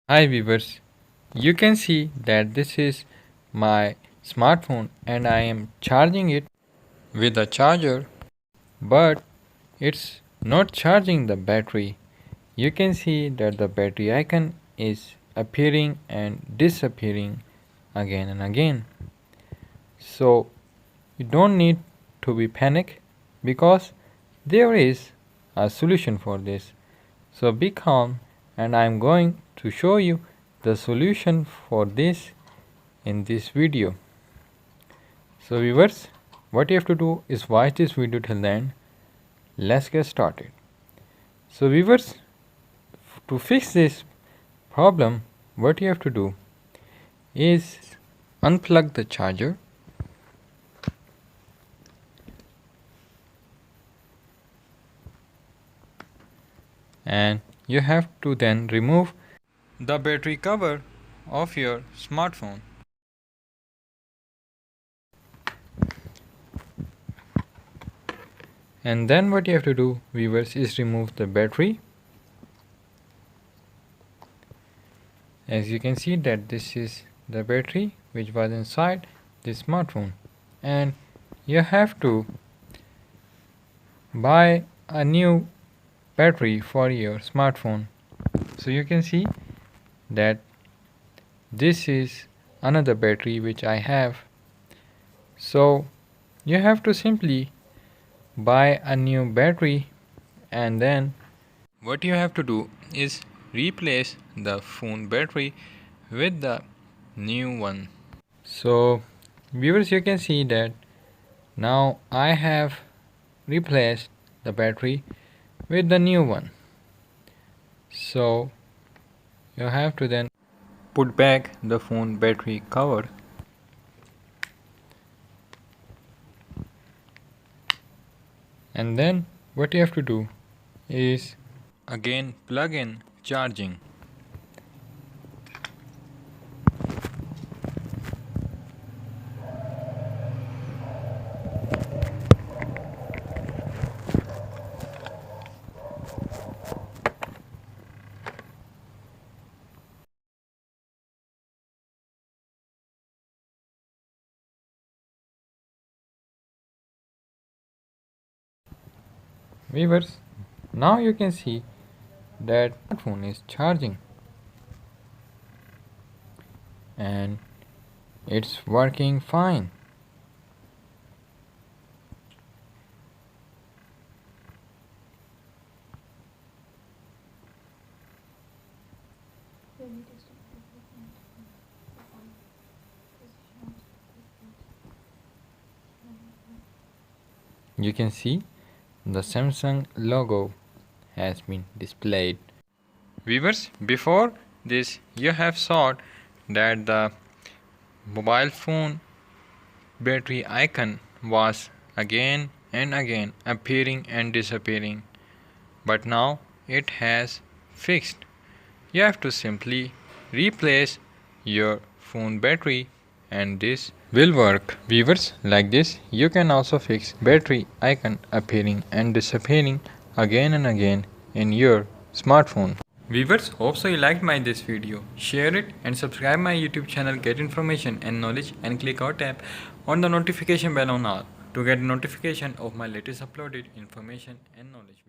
Hi viewers, you can see that this is my smartphone and I am charging it with a charger, but it's not charging the battery. You can see that the battery icon is appearing and disappearing again and again. So you don't need to be panic because there is a solution for this. So be calm and I am going to show you the solution for this in this video. So viewers, what you have to do is watch this video till the end. Let's get started. So viewers, to fix this problem, what you have to do is unplug the charger and you have to then remove the battery cover of your smartphone. And then what you have to do, viewers, is remove the battery. As you can see that this is the battery which was inside the smartphone, and you have to buy a new battery for your smartphone. So you can see that this is another battery which I have. So you have to simply buy a new battery, and then what you have to do is replace the phone battery with the new one. So viewers, you can see that now I have replaced the battery with the new one. So you have to then put back the phone battery cover, and then what you have to do is again plug in charging. Viewers, now you can see that smartphone is charging and it's working fine. You can see the Samsung logo has been displayed. Viewers, before this you have saw that the mobile phone battery icon was again and again appearing and disappearing, but now it has fixed. You have to simply replace your phone battery and this will work. Viewers, like this you can also fix battery icon appearing and disappearing again and again in your smartphone. Viewers, hope so you liked this video. Share it and subscribe my YouTube channel, Get Information and Knowledge, and click or tap on the notification bell on all to get notification of my latest uploaded information and knowledge.